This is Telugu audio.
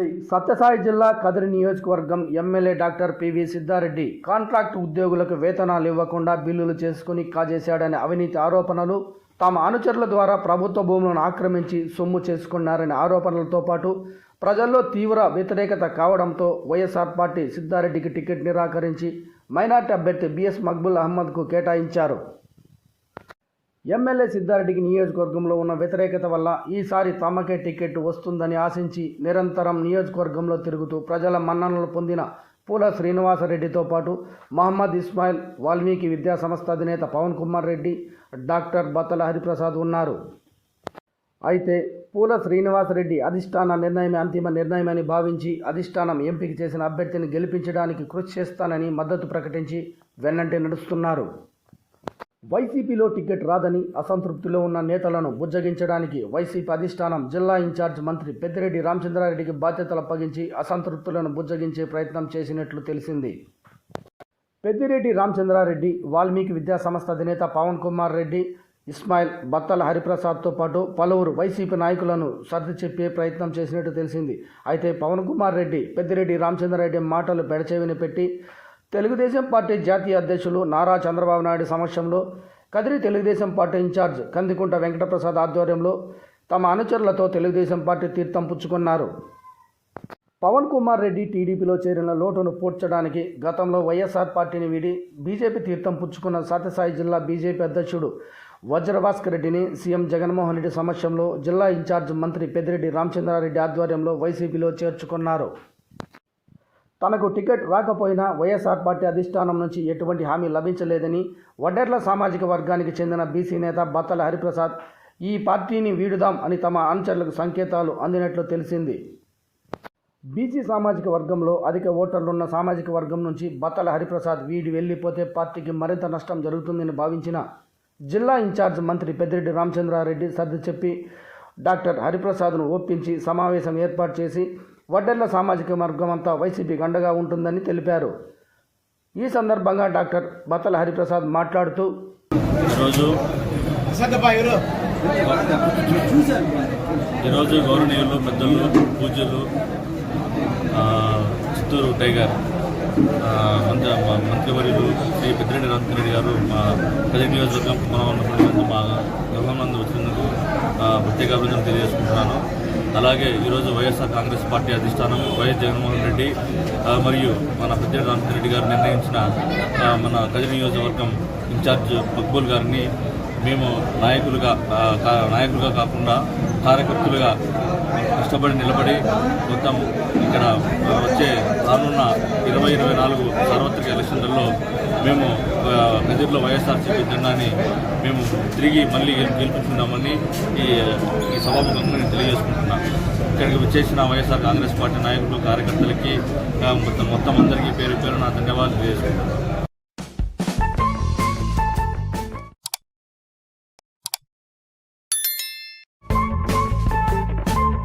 శ్రీ సత్యసాయి జిల్లా కదిరి నియోజకవర్గం MLA doctor PV Siddha Reddy contract ఉద్యోగులకు వేతనాలు ఇవ్వకుండా బిల్లులు చేసుకుని కాజేశాడనే అవినీతి ఆరోపణలు, తమ అనుచరుల ద్వారా ప్రభుత్వ భూములను ఆక్రమించి సొమ్ము చేసుకున్నారనే ఆరోపణలతో పాటు ప్రజల్లో తీవ్ర వ్యతిరేకత కావడంతో వైఎస్ఆర్ పార్టీ సిద్ధారెడ్డికి టికెట్ నిరాకరించి మైనార్టీ అభ్యర్థి బిఎస్ మక్బుల్ అహ్మద్కు కేటాయించారు. ఎమ్మెల్యే సిద్ధారెడ్డికి నియోజకవర్గంలో ఉన్న వ్యతిరేకత వల్ల ఈసారి తమకే టికెట్ వస్తుందని ఆశించి నిరంతరం నియోజకవర్గంలో తిరుగుతూ ప్రజల మన్ననలు పొందిన పూల శ్రీనివాసరెడ్డితో పాటు మహమ్మద్ ఇస్మాయిల్, వాల్మీకి విద్యా సంస్థ అధినేత పవన్ కుమార్ రెడ్డి, డాక్టర్ బత్తల హరిప్రసాద్ ఉన్నారు. అయితే పూల శ్రీనివాసరెడ్డి అధిష్టాన నిర్ణయమే అంతిమ నిర్ణయమని భావించి అధిష్టానం ఎంపిక చేసిన అభ్యర్థిని గెలిపించడానికి కృషి చేస్తానని మద్దతు ప్రకటించి వెన్నంటే నడుస్తున్నారు. వైసీపీలో టికెట్ రాదని అసంతృప్తిలో ఉన్న నేతలను బుజ్జగించడానికి వైసీపీ అధిష్టానం జిల్లా ఇన్ఛార్జ్ మంత్రి పెద్దిరెడ్డి రామచంద్రారెడ్డికి బాధ్యతలు అప్పగించి అసంతృప్తులను బుజ్జగించే ప్రయత్నం చేసినట్లు తెలిసింది. పెద్దిరెడ్డి రామచంద్రారెడ్డి, వాల్మీకి విద్యా సంస్థ అధినేత పవన్ కుమార్ రెడ్డి, ఇస్మాయిల్, బత్తల హరిప్రసాద్తో పాటు పలువురు వైసీపీ నాయకులను సర్ది చెప్పే ప్రయత్నం చేసినట్టు తెలిసింది. అయితే పవన్ కుమార్ రెడ్డి పెద్దిరెడ్డి రామచంద్రారెడ్డి మాటలు పెడచెవిన పెట్టి తెలుగుదేశం పార్టీ జాతీయ అధ్యక్షులు నారా చంద్రబాబు నాయుడు సమక్షంలో కదిరి తెలుగుదేశం పార్టీ ఇన్ఛార్జ్ కందికుంట వెంకటప్రసాద్ ఆధ్వర్యంలో తమ అనుచరులతో తెలుగుదేశం పార్టీ తీర్థం పుచ్చుకున్నారు. పవన్ కుమార్ రెడ్డి టీడీపీలో చేరిన లోటును పూడ్చడానికి గతంలో వైఎస్ఆర్ పార్టీని వీడి బీజేపీ తీర్థం పుచ్చుకున్న సత్యసాయి జిల్లా బీజేపీ అధ్యక్షుడు వజ్రభాస్కర్ రెడ్డిని సీఎం జగన్మోహన్ రెడ్డి సమక్షంలో జిల్లా ఇన్ఛార్జ్ మంత్రి పెద్దిరెడ్డి రామచంద్రారెడ్డి ఆధ్వర్యంలో వైసీపీలో చేర్చుకున్నారు. తనకు టికెట్ రాకపోయినా వైఎస్ఆర్ పార్టీ అధిష్టానం నుంచి ఎటువంటి హామీ లభించలేదని వడ్డెర్ల సామాజిక వర్గానికి చెందిన బీసీ నేత బత్తల హరిప్రసాద్ ఈ పార్టీని వీడుదాం అని తమ అనుచరులకు సంకేతాలు అందినట్లు తెలిసింది. బీసీ సామాజిక వర్గంలో అధిక ఓటర్లున్న సామాజిక వర్గం నుంచి బత్తల హరిప్రసాద్ వీడి వెళ్ళిపోతే పార్టీకి మరింత నష్టం జరుగుతుందని భావించిన జిల్లా ఇన్ఛార్జ్ మంత్రి పెద్దిరెడ్డి రామచంద్రారెడ్డి సర్ది చెప్పి డాక్టర్ హరిప్రసాద్ను ఒప్పించి సమావేశం ఏర్పాటు చేసి వడ్డెర్ల సామాజిక వర్గం అంతా వైసీపీకి అండగా ఉంటుందని తెలిపారు. ఈ సందర్భంగా డాక్టర్ బత్తల హరిప్రసాద్ మాట్లాడుతూ ఈరోజు గౌరవనీయులు, పెద్దలు, పూజ్యులు, చిత్తూరు టైగర్ మంత్రివర్యులు శ్రీ పెద్దిరెడ్డి రామచంద్రరెడ్డి గారు మా కదిరి నియోజకవర్గం ఉన్నటువంటి మా గృహం నందు వచ్చినందుకు ప్రత్యేక అభినందనలు తెలియజేసుకుంటున్నాను. అలాగే ఈరోజు వైఎస్ఆర్ కాంగ్రెస్ పార్టీ అధిష్టానం వైఎస్ జగన్మోహన్ రెడ్డి మరియు మన పెద్దిరెడ్డి రామచంద్రరెడ్డి గారు నిర్ణయించిన మన కదిరి నియోజకవర్గం ఇన్ఛార్జ్ మక్బూల్ గారిని మేము నాయకులుగా కాకుండా కార్యకర్తలుగా కష్టపడి నిలబడి మొత్తం ఇక్కడ వచ్చే రానున్న 2024 సార్వత్రిక ఎలక్షన్లలో మేము కదిరిలో వైఎస్ఆర్సీపీ జెండాని మేము తిరిగి మళ్ళీ గెలిపించుకున్నామని ఈ సభాముఖంగా నేను తెలియజేసుకుంటున్నాను. ఇక్కడికి వచ్చేసిన వైఎస్ఆర్ కాంగ్రెస్ పార్టీ నాయకులు, కార్యకర్తలకి మొత్తం అందరికీ పేరు పేరు నా ధన్యవాదాలు తెలియజేసుకుంటున్నాను.